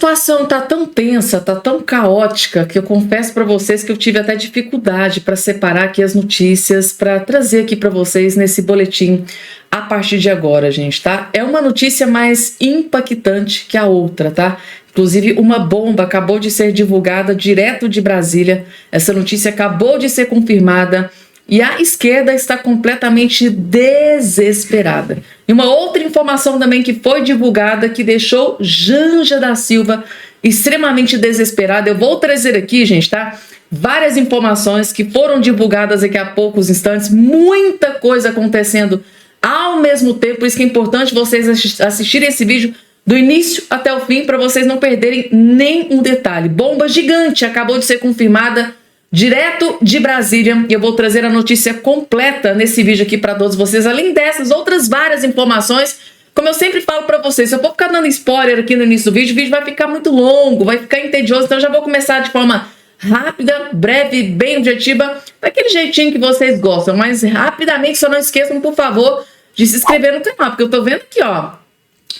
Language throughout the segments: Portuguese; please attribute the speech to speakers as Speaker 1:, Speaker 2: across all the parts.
Speaker 1: situação tá tão tensa, tá tão caótica, que eu confesso para vocês que eu tive até dificuldade para separar aqui as notícias, para trazer aqui para vocês nesse boletim a partir de agora, gente, tá? É uma notícia mais impactante que a outra, tá? Inclusive, uma bomba acabou de ser divulgada direto de Brasília. Essa notícia acabou de ser confirmada e a esquerda está completamente desesperada. E uma outra informação também que foi divulgada que deixou Janja da Silva extremamente desesperada. Eu vou trazer aqui, gente, tá? Várias informações que foram divulgadas daqui a poucos instantes. Muita coisa acontecendo ao mesmo tempo. Por isso que é importante vocês assistirem esse vídeo do início até o fim para vocês não perderem nem um detalhe. Bomba gigante acabou de ser confirmada direto de Brasília, e eu vou trazer a notícia completa nesse vídeo aqui para todos vocês, além dessas outras várias informações. Como eu sempre falo para vocês, se eu for ficar dando spoiler aqui no início do vídeo vai ficar muito longo, vai ficar entedioso, então eu já vou começar de forma rápida, breve, bem objetiva, daquele jeitinho que vocês gostam, mas rapidamente, só não esqueçam, por favor, de se inscrever no canal, porque eu tô vendo aqui, ó,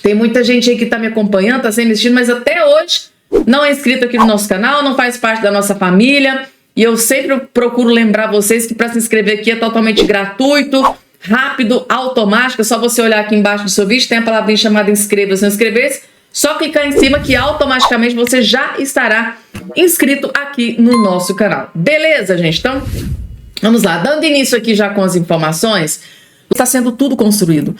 Speaker 1: tem muita gente aí que tá me acompanhando, tá sempre assistindo, mas até hoje não é inscrito aqui no nosso canal, não faz parte da nossa família. E eu sempre procuro lembrar vocês que para se inscrever aqui é totalmente gratuito, rápido, automático. É só você olhar aqui embaixo do seu vídeo, tem a palavrinha chamada inscreva-se, não inscrever-se. Só clicar em cima que automaticamente você já estará inscrito aqui no nosso canal. Beleza, gente? Então, vamos lá. Dando início aqui já com as informações, está sendo tudo construído.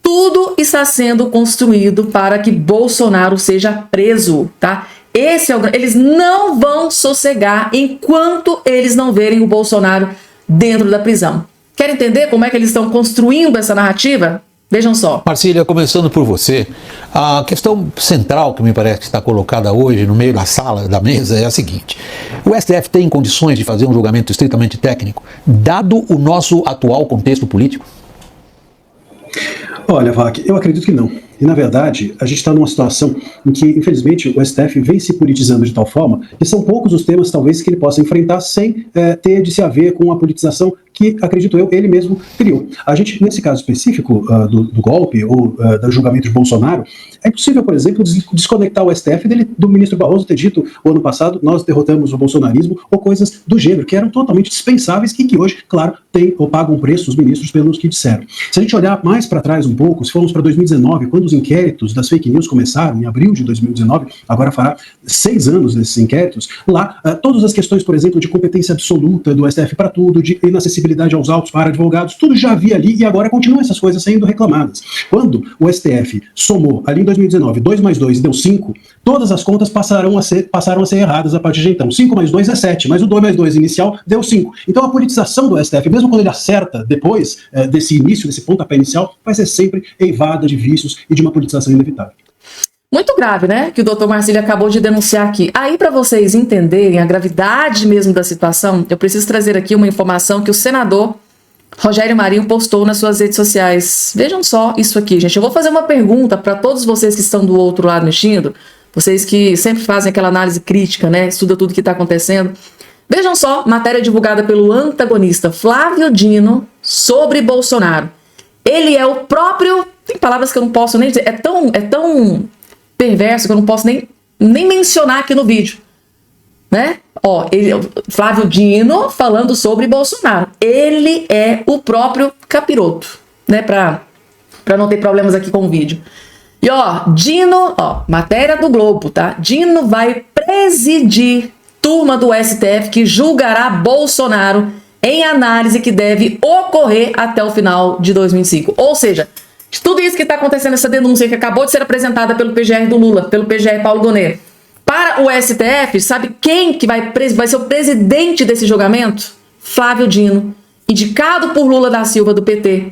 Speaker 1: Tudo está sendo construído para que Bolsonaro seja preso, tá? Eles não vão sossegar enquanto eles não verem o Bolsonaro dentro da prisão. Quer entender como é que eles estão construindo essa narrativa? Vejam só.
Speaker 2: Marcília, começando por você, a questão central que me parece que está colocada hoje no meio da sala, da mesa, é a seguinte: o STF tem condições de fazer um julgamento estritamente técnico, dado o nosso atual contexto político?
Speaker 3: Olha, Vac, eu acredito que não. E, na verdade, a gente está numa situação em que, infelizmente, o STF vem se politizando de tal forma que são poucos os temas, talvez, que ele possa enfrentar sem ter de se haver com a politização que, acredito eu, ele mesmo criou. A gente, nesse caso específico do golpe ou do julgamento de Bolsonaro, é impossível, por exemplo, desconectar o STF do ministro Barroso ter dito, o ano passado, nós derrotamos o bolsonarismo, ou coisas do gênero, que eram totalmente dispensáveis e que hoje, claro, têm ou pagam preço os ministros pelos que disseram. Se a gente olhar mais para trás um pouco, se formos para 2019, quando os inquéritos das fake news começaram, em abril de 2019, agora fará 6 anos desses inquéritos, lá, todas as questões, por exemplo, de competência absoluta do STF para tudo, de inacessibilidade aos autos para advogados, tudo já havia ali e agora continuam essas coisas sendo reclamadas. Quando o STF somou, ali em 2019, 2 mais 2 deu 5, todas as contas passaram a ser erradas a partir de então. 5 mais 2 é 7, mas o 2 mais 2 inicial deu 5. Então a politização do STF, mesmo quando ele acerta depois desse início, desse pontapé inicial, vai ser sempre eivada de vícios e de uma politização inevitável.
Speaker 1: Muito grave, né? Que o doutor Marcílio acabou de denunciar aqui. Aí, para vocês entenderem a gravidade mesmo da situação, eu preciso trazer aqui uma informação que o senador Rogério Marinho postou nas suas redes sociais. Vejam só isso aqui, gente. Eu vou fazer uma pergunta para todos vocês que estão do outro lado mexendo, vocês que sempre fazem aquela análise crítica, né? Estuda tudo que está acontecendo. Vejam só, matéria divulgada pelo antagonista Flávio Dino sobre Bolsonaro. Ele é o próprio... Tem palavras que eu não posso nem dizer. É tão perverso que eu não posso nem mencionar aqui no vídeo, né? Ó, Flávio Dino falando sobre Bolsonaro. Ele é o próprio capiroto, né? Pra não ter problemas aqui com o vídeo. E ó, Dino, ó, matéria do Globo, tá? Dino vai presidir turma do STF que julgará Bolsonaro em análise que deve ocorrer até o final de 2005. Ou seja, de tudo isso que está acontecendo, essa denúncia que acabou de ser apresentada pelo PGR do Lula, pelo PGR Paulo Gonet, para o STF, sabe quem que vai ser o presidente desse julgamento? Flávio Dino, indicado por Lula da Silva, do PT,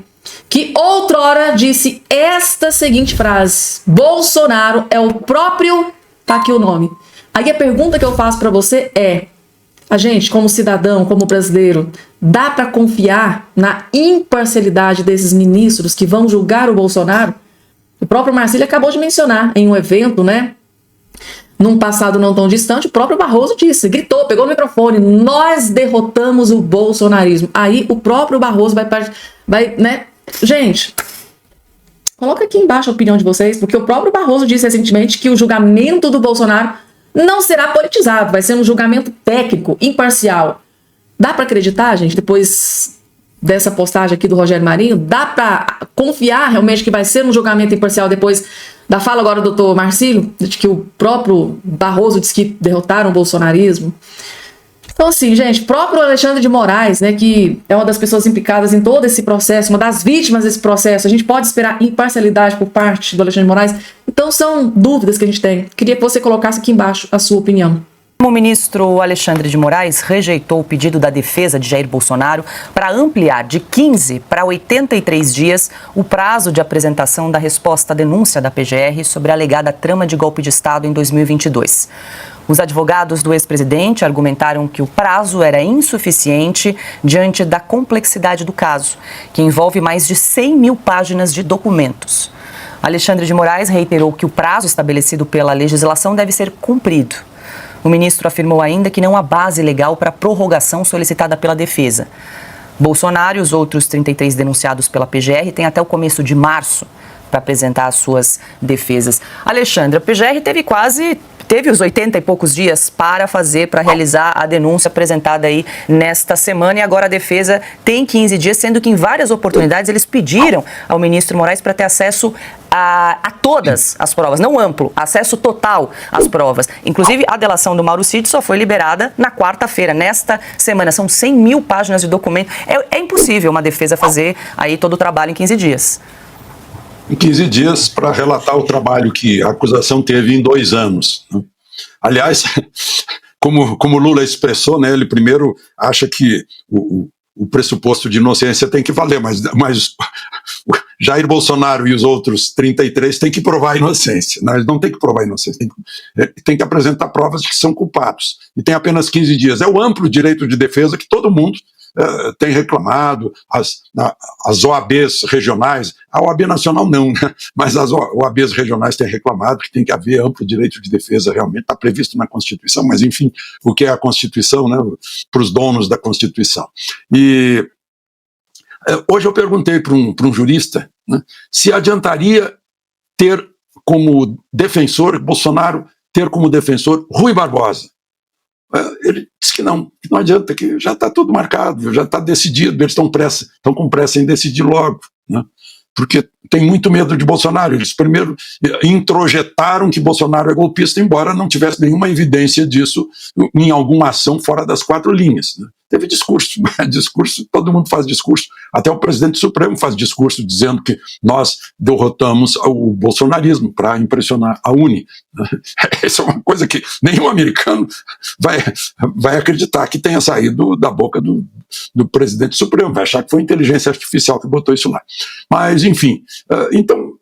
Speaker 1: que outrora disse esta seguinte frase: Bolsonaro é o próprio... Tá aqui o nome. Aí a pergunta que eu faço para você é: a gente, como cidadão, como brasileiro, dá para confiar na imparcialidade desses ministros que vão julgar o Bolsonaro? O próprio Marcílio acabou de mencionar em um evento, né? Num passado não tão distante, o próprio Barroso disse, gritou, pegou o microfone: nós derrotamos o bolsonarismo. Aí o próprio Barroso vai, né? Gente, Coloca aqui embaixo a opinião de vocês, porque o próprio Barroso disse recentemente que o julgamento do Bolsonaro não será politizado, vai ser um julgamento técnico, imparcial. Dá para acreditar, gente, depois dessa postagem aqui do Rogério Marinho? Dá para confiar realmente que vai ser um julgamento imparcial depois da fala agora do doutor Marcílio, de que o próprio Barroso disse que derrotaram o bolsonarismo? Então, assim, gente, próprio Alexandre de Moraes, né, que é uma das pessoas implicadas em todo esse processo, uma das vítimas desse processo, a gente pode esperar imparcialidade por parte do Alexandre de Moraes? Então, são dúvidas que a gente tem. Queria que você colocasse aqui embaixo a sua opinião.
Speaker 4: O ministro Alexandre de Moraes rejeitou o pedido da defesa de Jair Bolsonaro para ampliar de 15 para 83 dias o prazo de apresentação da resposta à denúncia da PGR sobre a alegada trama de golpe de Estado em 2022. Os advogados do ex-presidente argumentaram que o prazo era insuficiente diante da complexidade do caso, que envolve mais de 100 mil páginas de documentos. Alexandre de Moraes reiterou que o prazo estabelecido pela legislação deve ser cumprido. O ministro afirmou ainda que não há base legal para a prorrogação solicitada pela defesa. Bolsonaro e os outros 33 denunciados pela PGR têm até o começo de março para apresentar as suas defesas. Alexandre, a PGR teve os 80 e poucos dias para realizar a denúncia apresentada aí nesta semana, e agora a defesa tem 15 dias, sendo que em várias oportunidades eles pediram ao ministro Moraes para ter acesso a todas as provas, não amplo, acesso total às provas. Inclusive, a delação do Mauro Cid só foi liberada na quarta-feira, nesta semana. São 100 mil páginas de documento. É impossível uma defesa fazer aí todo o trabalho em 15 dias.
Speaker 5: Em 15 dias para relatar o trabalho que a acusação teve em 2 anos. Né? Aliás, como Lula expressou, né, ele primeiro acha que o pressuposto de inocência tem que valer, mas Jair Bolsonaro e os outros 33 têm que provar a inocência. Né? Eles não têm que provar a inocência, tem que apresentar provas de que são culpados. E tem apenas 15 dias. É o amplo direito de defesa que todo mundo tem reclamado, as OABs regionais, a OAB nacional não, né? Mas as OABs regionais têm reclamado que tem que haver amplo direito de defesa, realmente está previsto na Constituição, mas enfim, o que é a Constituição, né? Para os donos da Constituição. E hoje eu perguntei para um jurista, né, se adiantaria ter como defensor, Bolsonaro ter como defensor Rui Barbosa. Ele disse que não adianta, que já está tudo marcado, já está decidido, eles estão com pressa em decidir logo, né? Porque tem muito medo de Bolsonaro. Eles primeiro introjetaram que Bolsonaro é golpista, embora não tivesse nenhuma evidência disso em alguma ação fora das 4 linhas. Né? Teve discurso, todo mundo faz discurso, até o presidente Supremo faz discurso dizendo que nós derrotamos o bolsonarismo para impressionar a UNE. Essa é uma coisa que nenhum americano vai acreditar que tenha saído da boca do presidente Supremo, vai achar que foi inteligência artificial que botou isso lá. Mas, enfim, então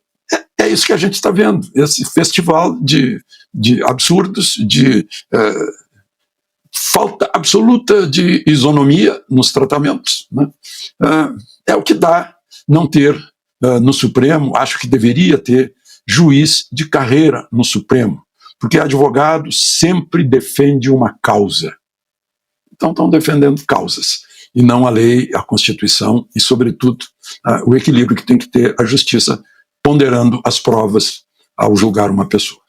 Speaker 5: é isso que a gente está vendo, esse festival de absurdos, de falta absoluta de isonomia nos tratamentos, né? É o que dá não ter no Supremo, acho que deveria ter juiz de carreira no Supremo, porque advogado sempre defende uma causa. Então estão defendendo causas, e não a lei, a Constituição e, sobretudo, o equilíbrio que tem que ter a justiça ponderando as provas ao julgar uma pessoa.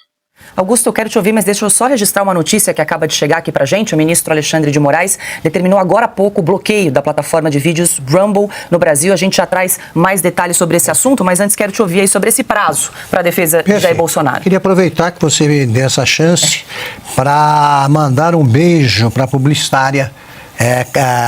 Speaker 4: Augusto, eu quero te ouvir, mas deixa eu só registrar uma notícia que acaba de chegar aqui pra gente. O ministro Alexandre de Moraes determinou agora há pouco o bloqueio da plataforma de vídeos Rumble no Brasil. A gente já traz mais detalhes sobre esse assunto, mas antes quero te ouvir aí sobre esse prazo para a defesa de Jair Bolsonaro.
Speaker 6: Queria aproveitar que você me dê essa chance para mandar um beijo para a publicitária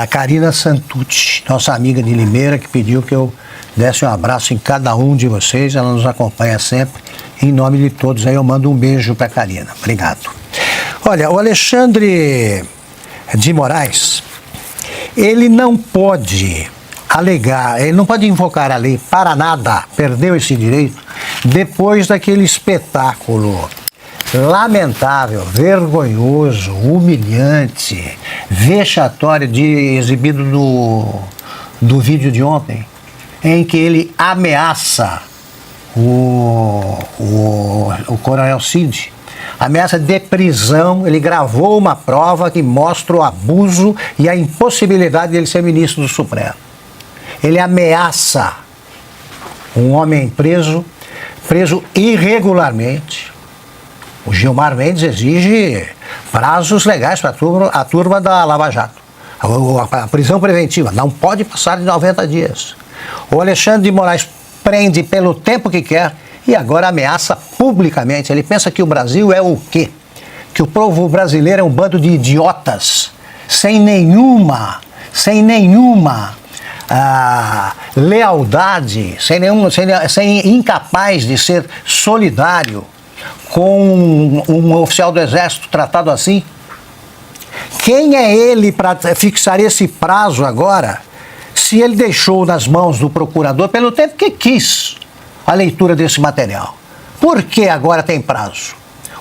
Speaker 6: a Karina Santucci, nossa amiga de Limeira, que pediu que eu desse um abraço em cada um de vocês. Ela nos acompanha sempre. Em nome de todos, aí eu mando um beijo para a Karina. Obrigado. Olha, o Alexandre de Moraes, ele não pode alegar, ele não pode invocar a lei para nada, perdeu esse direito, depois daquele espetáculo lamentável, vergonhoso, humilhante, vexatório exibido do vídeo de ontem, em que ele ameaça o coronel Cid, ameaça de prisão. Ele gravou uma prova que mostra o abuso e a impossibilidade dele ser ministro do Supremo. Ele ameaça um homem preso irregularmente. O Gilmar Mendes exige prazos legais para a turma da Lava Jato. A prisão preventiva não pode passar de 90 dias. O Alexandre de Moraes prende pelo tempo que quer e agora ameaça publicamente. Ele pensa que o Brasil é o quê? Que o povo brasileiro é um bando de idiotas, sem nenhuma lealdade, sem incapaz de ser solidário com um oficial do Exército tratado assim. Quem é ele para fixar esse prazo agora, se ele deixou nas mãos do procurador pelo tempo que quis a leitura desse material? Por que agora tem prazo?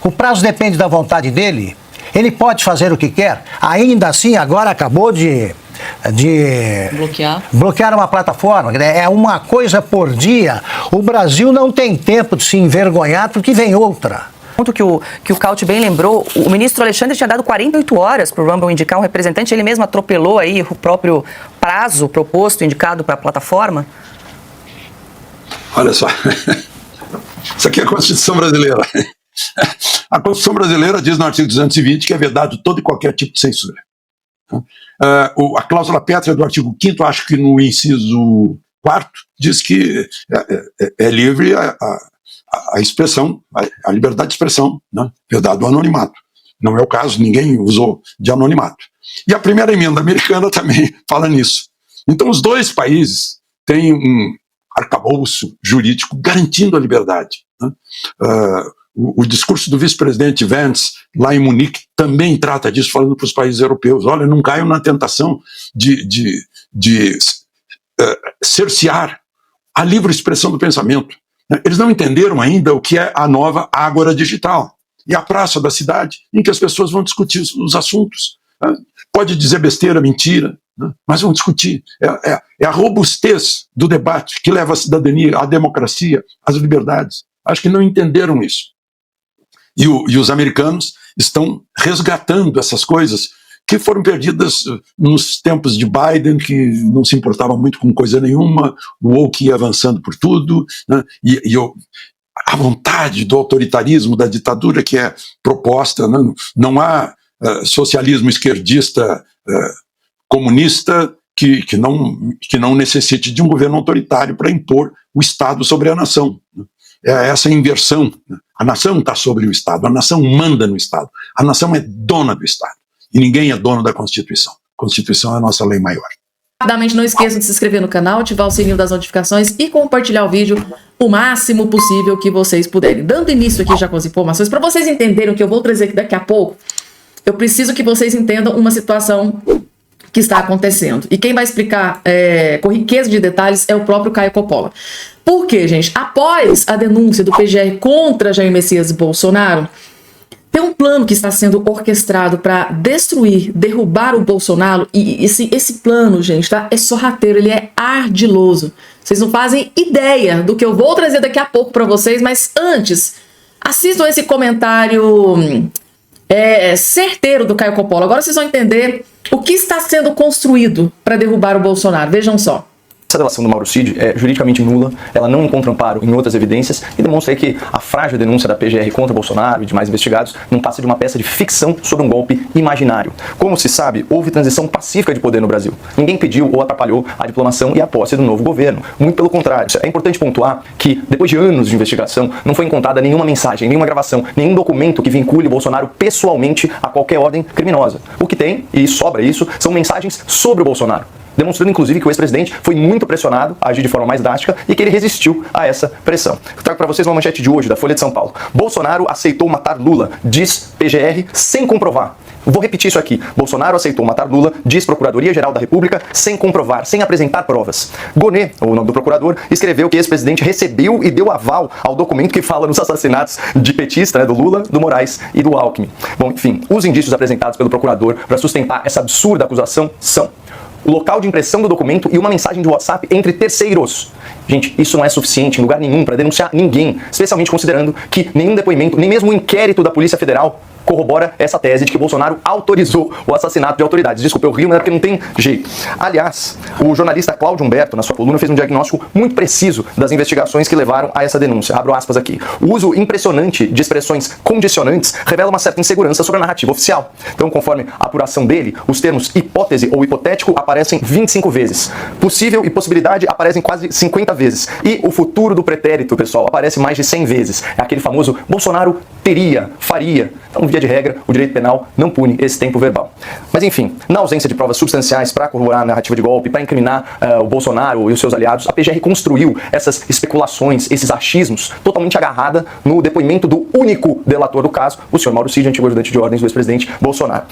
Speaker 6: O prazo depende da vontade dele? Ele pode fazer o que quer? Ainda assim, agora acabou de bloquear uma plataforma. É uma coisa por dia. O Brasil não tem tempo de se envergonhar porque vem outra.
Speaker 4: Ponto que o Caute bem lembrou, o ministro Alexandre tinha dado 48 horas para o Rumble indicar um representante, ele mesmo atropelou aí o próprio prazo proposto, indicado para a plataforma.
Speaker 5: Olha só, isso aqui é a Constituição brasileira. A Constituição brasileira diz no artigo 220 que é vedado todo e qualquer tipo de censura. A cláusula pétrea do artigo 5º, acho que no inciso 4º, diz que é livre a expressão, a liberdade de expressão, né? Vedado o anonimato. Não é o caso, ninguém usou de anonimato. E a primeira emenda americana também fala nisso. Então os dois países têm um arcabouço jurídico garantindo a liberdade, né? O discurso do vice-presidente Vance, lá em Munique, também trata disso, falando para os países europeus: olha, não caiam na tentação de cercear a livre expressão do pensamento. Eles não entenderam ainda o que é a nova ágora digital. E a praça da cidade em que as pessoas vão discutir os assuntos. Pode dizer besteira, mentira, né? Mas vão discutir. É a robustez do debate que leva a cidadania, a democracia, as liberdades. Acho que não entenderam isso. E os americanos estão resgatando essas coisas que foram perdidas nos tempos de Biden, que não se importava muito com coisa nenhuma, o woke ia avançando por tudo, né? A vontade do autoritarismo, da ditadura que é proposta, né? Não há socialismo esquerdista comunista que não necessite de um governo autoritário para impor o Estado sobre a nação. É essa inversão. A nação está sobre o Estado, a nação manda no Estado, a nação é dona do Estado. E ninguém é dono da Constituição. A Constituição é a nossa lei maior.
Speaker 1: Rapidamente, não esqueçam de se inscrever no canal, ativar o sininho das notificações e compartilhar o vídeo o máximo possível que vocês puderem. Dando início aqui já com as informações, para vocês entenderem o que eu vou trazer aqui daqui a pouco, eu preciso que vocês entendam uma situação que está acontecendo. E quem vai explicar com riqueza de detalhes é o próprio Caio Coppola. Por quê, gente? Após a denúncia do PGR contra Jair Messias Bolsonaro, tem um plano que está sendo orquestrado para destruir, derrubar o Bolsonaro, e esse plano, gente, tá? É sorrateiro, ele é ardiloso. Vocês não fazem ideia do que eu vou trazer daqui a pouco para vocês, mas antes, assistam esse comentário certeiro do Caio Coppola. Agora vocês vão entender o que está sendo construído para derrubar o Bolsonaro. Vejam só.
Speaker 7: Essa delação do Mauro Cid é juridicamente nula, ela não encontra amparo em outras evidências e demonstra aí que a frágil denúncia da PGR contra Bolsonaro e demais investigados não passa de uma peça de ficção sobre um golpe imaginário. Como se sabe, houve transição pacífica de poder no Brasil. Ninguém pediu ou atrapalhou a diplomação e a posse do novo governo. Muito pelo contrário. É importante pontuar que, depois de anos de investigação, não foi encontrada nenhuma mensagem, nenhuma gravação, nenhum documento que vincule Bolsonaro pessoalmente a qualquer ordem criminosa. O que tem, e sobra isso, são mensagens sobre o Bolsonaro, demonstrando inclusive que o ex-presidente foi muito pressionado a agir de forma mais drástica e que ele resistiu a essa pressão. Eu trago para vocês uma manchete de hoje da Folha de São Paulo. Bolsonaro aceitou matar Lula, diz PGR, sem comprovar. Vou repetir isso aqui. Bolsonaro aceitou matar Lula, diz Procuradoria-Geral da República, sem comprovar, sem apresentar provas. Gonet, o nome do procurador, escreveu que o ex-presidente recebeu e deu aval ao documento que fala nos assassinatos de petista, do Lula, do Moraes e do Alckmin. Bom, enfim, os indícios apresentados pelo procurador para sustentar essa absurda acusação são o local de impressão do documento e uma mensagem de WhatsApp entre terceiros. Gente, isso não é suficiente em lugar nenhum para denunciar ninguém, especialmente considerando que nenhum depoimento, nem mesmo o inquérito da Polícia Federal corrobora essa tese de que Bolsonaro autorizou o assassinato de autoridades. Desculpa, eu rio, mas é porque não tem jeito. Aliás, o jornalista Cláudio Humberto, na sua coluna, fez um diagnóstico muito preciso das investigações que levaram a essa denúncia. Abro aspas aqui. O uso impressionante de expressões condicionantes revela uma certa insegurança sobre a narrativa oficial. Então, conforme a apuração dele, os termos hipótese ou hipotético aparecem 25 vezes. Possível e possibilidade aparecem quase 50 vezes. E o futuro do pretérito, pessoal, aparece mais de 100 vezes. É aquele famoso Bolsonaro teria, faria. Então, via de regra, o direito penal não pune esse tempo verbal. Mas, enfim, na ausência de provas substanciais para corroborar a narrativa de golpe, para incriminar o Bolsonaro e os seus aliados, a PGR construiu essas especulações, esses achismos, totalmente agarrada no depoimento do único delator do caso, o senhor Mauro Cid, antigo ajudante de ordens do ex-presidente Bolsonaro.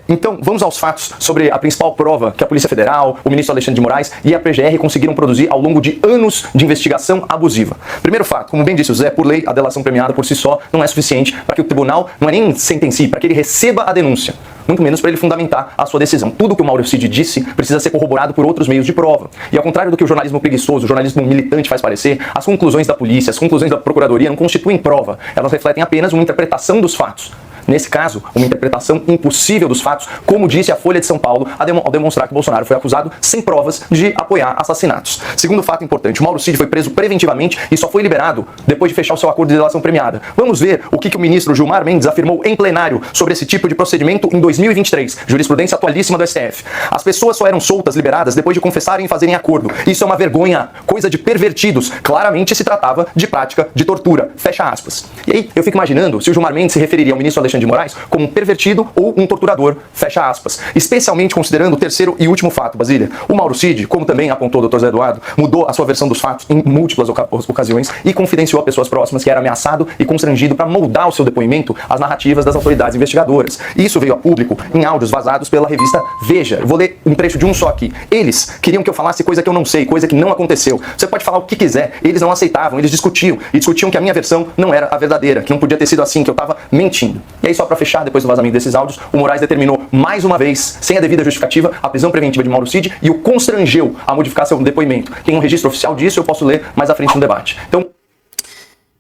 Speaker 7: Então, vamos aos fatos sobre a principal prova que a Polícia Federal, o ministro Alexandre de Moraes e a PGR conseguiram produzir ao longo de anos de investigação abusiva. Primeiro fato, como bem disse o Zé, por lei, a delação premiada por si só não é suficiente para que o tribunal, não é nem sentencie, para que ele receba a denúncia, muito menos para ele fundamentar a sua decisão. Tudo que o Mauro Cid disse precisa ser corroborado por outros meios de prova. E ao contrário do que o jornalismo preguiçoso, o jornalismo militante faz parecer, as conclusões da polícia, as conclusões da procuradoria não constituem prova. Elas refletem apenas uma interpretação dos fatos. Nesse caso, uma interpretação impossível dos fatos, como disse a Folha de São Paulo ao demonstrar que Bolsonaro foi acusado sem provas de apoiar assassinatos. Segundo fato importante, o Mauro Cid foi preso preventivamente e só foi liberado depois de fechar o seu acordo de delação premiada. Vamos ver o que o ministro Gilmar Mendes afirmou em plenário sobre esse tipo de procedimento em 2023, jurisprudência atualíssima do STF. As pessoas só eram soltas, liberadas, depois de confessarem e fazerem acordo. Isso é uma vergonha, coisa de pervertidos. Claramente se tratava de prática de tortura. Fecha aspas. E aí, eu fico imaginando se o Gilmar Mendes se referiria ao ministro Alexandre de Moraes como um pervertido ou um torturador, fecha aspas. Especialmente considerando o terceiro e último fato, Basília. O Mauro Cid, como também apontou o Dr. Zé Eduardo, mudou a sua versão dos fatos em múltiplas ocasiões e confidenciou a pessoas próximas que era ameaçado e constrangido para moldar o seu depoimento às narrativas das autoridades investigadoras. Isso veio a público em áudios vazados pela revista Veja. Eu vou ler um trecho de um só aqui. Eles queriam que eu falasse coisa que eu não sei, coisa que não aconteceu. Você pode falar o que quiser. Eles não aceitavam, eles discutiam. E discutiam que a minha versão não era a verdadeira, que não podia ter sido assim, que eu estava mentindo. E aí, só para fechar, depois do vazamento desses áudios, o Moraes determinou mais uma vez, sem a devida justificativa, a prisão preventiva de Mauro Cid e o constrangeu a modificar seu depoimento. Tem um registro oficial disso, eu posso ler mais à frente no debate. Então,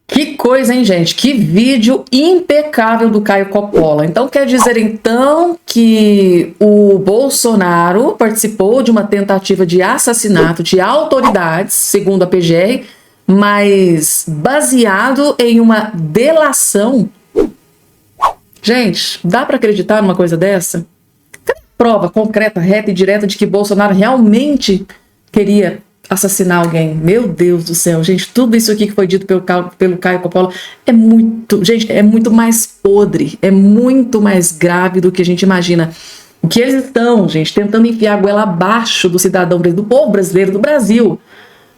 Speaker 1: que coisa, hein, gente? Que vídeo impecável do Caio Coppola. Então, quer dizer, então, que o Bolsonaro participou de uma tentativa de assassinato de autoridades, segundo a PGR, mas baseado em uma delação. Gente, dá para acreditar numa coisa dessa? Cadê a prova concreta, reta e direta de que Bolsonaro realmente queria assassinar alguém? Meu Deus do céu, gente, tudo isso aqui que foi dito pelo Caio Coppola é muito, gente, é muito mais podre, é muito mais grave do que a gente imagina. O que eles estão, gente, tentando enfiar a goela abaixo do cidadão, do povo brasileiro, do Brasil,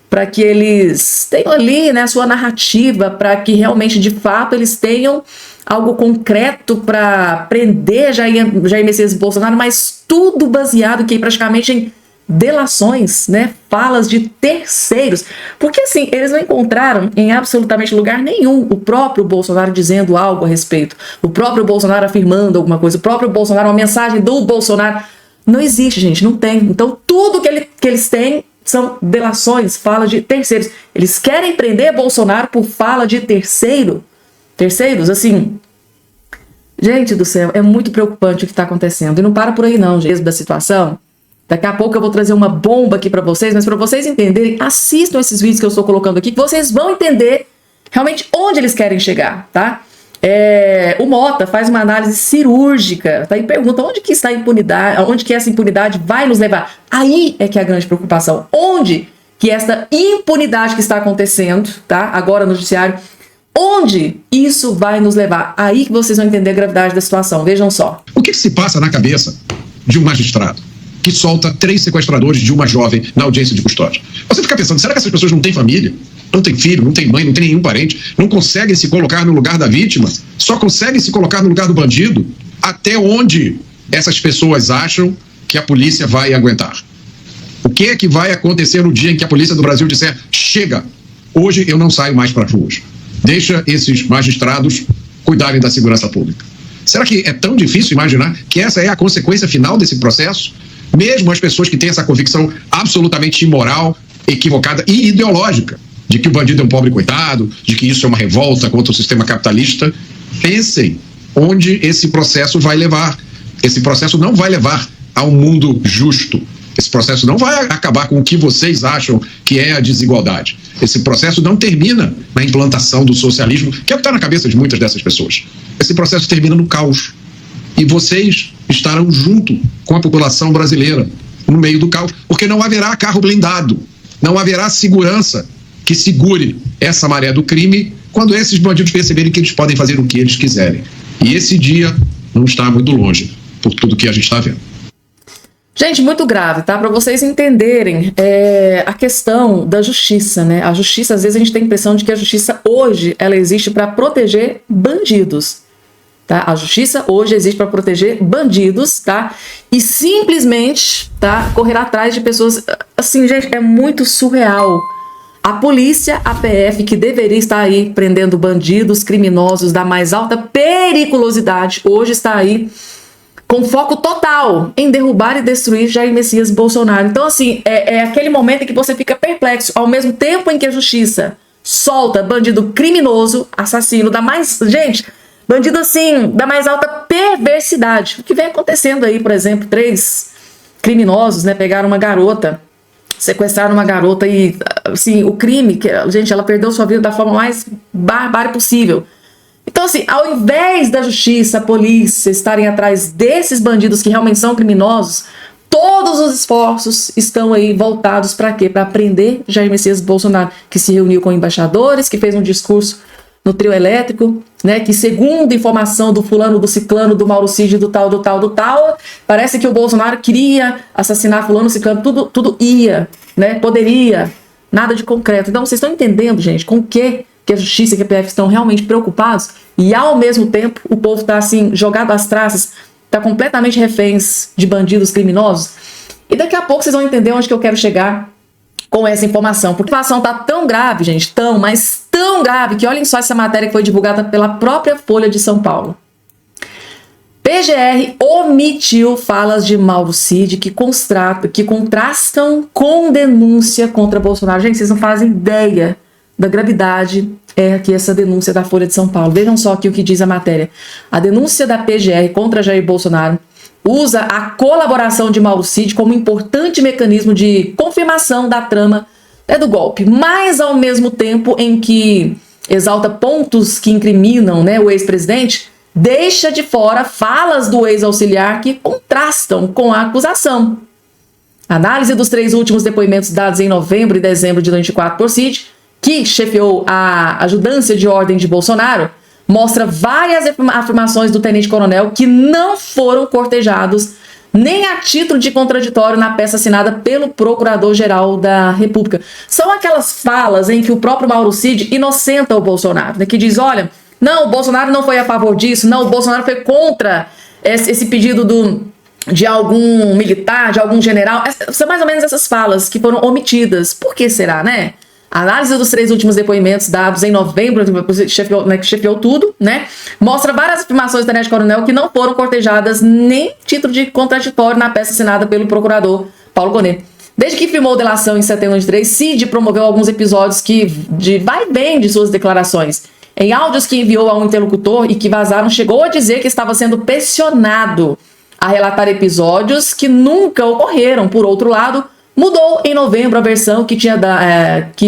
Speaker 1: para que eles tenham ali, né, a sua narrativa, para que realmente, de fato, eles tenham algo concreto para prender Jair Messias Bolsonaro, mas tudo baseado aqui praticamente em delações, né, falas de terceiros, porque assim, eles não encontraram em absolutamente lugar nenhum o próprio Bolsonaro dizendo algo a respeito, o próprio Bolsonaro afirmando alguma coisa, o próprio Bolsonaro, uma mensagem do Bolsonaro, não existe, gente, não tem. Então tudo que eles têm são delações, falas de terceiros. Eles querem prender Bolsonaro por fala de terceiros, assim. Gente do céu, é muito preocupante o que está acontecendo. E não para por aí não, gente, da situação. Daqui a pouco eu vou trazer uma bomba aqui para vocês, mas para vocês entenderem, assistam esses vídeos que eu estou colocando aqui, que vocês vão entender realmente onde eles querem chegar, tá? O Mota faz uma análise cirúrgica, tá? E pergunta onde que está a impunidade, onde que essa impunidade vai nos levar. Aí é que é a grande preocupação. Onde que essa impunidade que está acontecendo, tá? Agora no judiciário, onde isso vai nos levar? Aí que vocês vão entender a gravidade da situação. Vejam só.
Speaker 8: O que se passa na cabeça de um magistrado que solta 3 sequestradores de uma jovem na audiência de custódia? Você fica pensando, será que essas pessoas não têm família? Não tem filho, não tem mãe, não tem nenhum parente? Não conseguem se colocar no lugar da vítima? Só conseguem se colocar no lugar do bandido? Até onde essas pessoas acham que a polícia vai aguentar? O que é que vai acontecer no dia em que a polícia do Brasil disser, chega, hoje eu não saio mais para as ruas? Deixa esses magistrados cuidarem da segurança pública. Será que é tão difícil imaginar que essa é a consequência final desse processo? Mesmo as pessoas que têm essa convicção absolutamente imoral, equivocada e ideológica, de que o bandido é um pobre coitado, de que isso é uma revolta contra o sistema capitalista, pensem onde esse processo vai levar. Esse processo não vai levar a um mundo justo. Esse processo não vai acabar com o que vocês acham que é a desigualdade. Esse processo não termina na implantação do socialismo, que é o que está na cabeça de muitas dessas pessoas. Esse processo termina no caos. E vocês estarão junto com a população brasileira no meio do caos, porque não haverá carro blindado, não haverá segurança que segure essa maré do crime quando esses bandidos perceberem que eles podem fazer o que eles quiserem. E esse dia não está muito longe, por tudo que a gente está vendo.
Speaker 1: Gente, muito grave, tá? Para vocês entenderem a questão da justiça, né? A justiça, às vezes a gente tem a impressão de que a justiça hoje, ela existe para proteger bandidos, tá? A justiça hoje existe para proteger bandidos, tá? E simplesmente, tá? Correr atrás de pessoas, assim, gente, é muito surreal. A polícia, a PF, que deveria estar aí prendendo bandidos, criminosos da mais alta periculosidade, hoje está aí com foco total em derrubar e destruir Jair Messias Bolsonaro. Então, assim, é aquele momento em que você fica perplexo. Ao mesmo tempo em que a justiça solta bandido criminoso, assassino, da mais... Gente, bandido, assim, da mais alta perversidade. O que vem acontecendo aí, por exemplo, 3 criminosos, né, pegaram uma garota, sequestraram uma garota e, assim, o crime, gente, ela perdeu sua vida da forma mais bárbara possível. Então, assim, ao invés da justiça, a polícia estarem atrás desses bandidos que realmente são criminosos, todos os esforços estão aí voltados para quê? Para prender Jair Messias Bolsonaro, que se reuniu com embaixadores, que fez um discurso no trio elétrico, né? Que segundo informação do fulano, do ciclano, do Mauro Cid, do tal, parece que o Bolsonaro queria assassinar fulano, ciclano, tudo ia, né? Poderia, nada de concreto. Então, vocês estão entendendo, gente, com o que a justiça e a PF estão realmente preocupados, e ao mesmo tempo o povo está assim, jogado às traças, está completamente reféns de bandidos criminosos. E daqui a pouco vocês vão entender onde que eu quero chegar com essa informação, porque a situação está tão grave, gente, mas tão grave, que olhem só essa matéria que foi divulgada pela própria Folha de São Paulo. PGR omitiu falas de Mauro Cid que contrastam com denúncia contra Bolsonaro. Gente, vocês não fazem ideia da gravidade aqui essa denúncia da Folha de São Paulo. Vejam só aqui o que diz a matéria. A denúncia da PGR contra Jair Bolsonaro usa a colaboração de Mauro Cid como importante mecanismo de confirmação da trama do golpe, mas ao mesmo tempo em que exalta pontos que incriminam, né, o ex-presidente, deixa de fora falas do ex-auxiliar que contrastam com a acusação. A análise dos 3 últimos depoimentos dados em novembro e dezembro de 2024 por Cid, que chefiou a ajudância de ordem de Bolsonaro, mostra várias afirmações do tenente-coronel que não foram cortejados nem a título de contraditório na peça assinada pelo Procurador-Geral da República. São aquelas falas em que o próprio Mauro Cid inocenta o Bolsonaro, né, que diz, olha, não, o Bolsonaro não foi a favor disso, não, o Bolsonaro foi contra esse pedido de algum militar, de algum general. São mais ou menos essas falas que foram omitidas. Por que será, né? A análise dos 3 últimos depoimentos dados em novembro, que chefiou tudo, né? Mostra várias afirmações do tenente-coronel que não foram cortejadas nem título de contraditório na peça assinada pelo procurador Paulo Gonet. Desde que firmou delação em setembro de 2023, Cid promoveu alguns episódios de vai e vem de suas declarações. Em áudios que enviou a um interlocutor e que vazaram, chegou a dizer que estava sendo pressionado a relatar episódios que nunca ocorreram. Por outro lado, mudou em novembro a versão que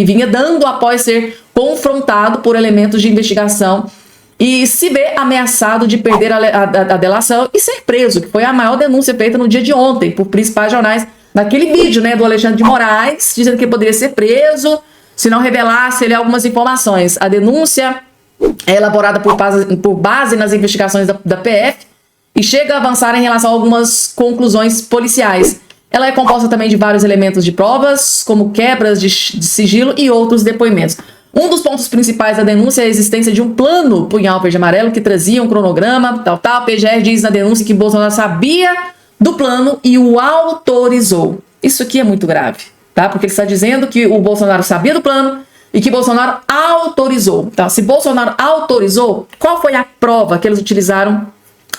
Speaker 1: vinha dando após ser confrontado por elementos de investigação e se vê ameaçado de perder a delação e ser preso, que foi a maior denúncia feita no dia de ontem por principais jornais, naquele vídeo, né, do Alexandre de Moraes, dizendo que ele poderia ser preso se não revelasse ele algumas informações. A denúncia é elaborada por base nas investigações da PF e chega a avançar em relação a algumas conclusões policiais. Ela é composta também de vários elementos de provas, como quebras de sigilo e outros depoimentos. Um dos pontos principais da denúncia é a existência de um plano punhal verde e amarelo que trazia um cronograma, tal. A PGR diz na denúncia que Bolsonaro sabia do plano e o autorizou. Isso aqui é muito grave, tá? Porque ele está dizendo que o Bolsonaro sabia do plano e que Bolsonaro autorizou. Tá? Se Bolsonaro autorizou, qual foi a prova que eles utilizaram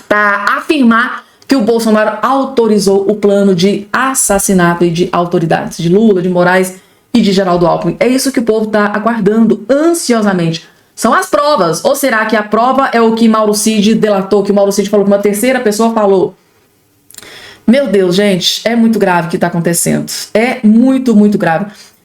Speaker 1: para afirmar que o Bolsonaro autorizou o plano de assassinato de autoridades, de Lula, de Moraes e de Geraldo Alckmin? É isso que o povo está aguardando ansiosamente. São as provas. Ou será que a prova é o que Mauro Cid delatou, que o Mauro Cid falou que uma terceira pessoa falou? Meu Deus, gente, é muito grave o que está acontecendo. É muito, muito grave.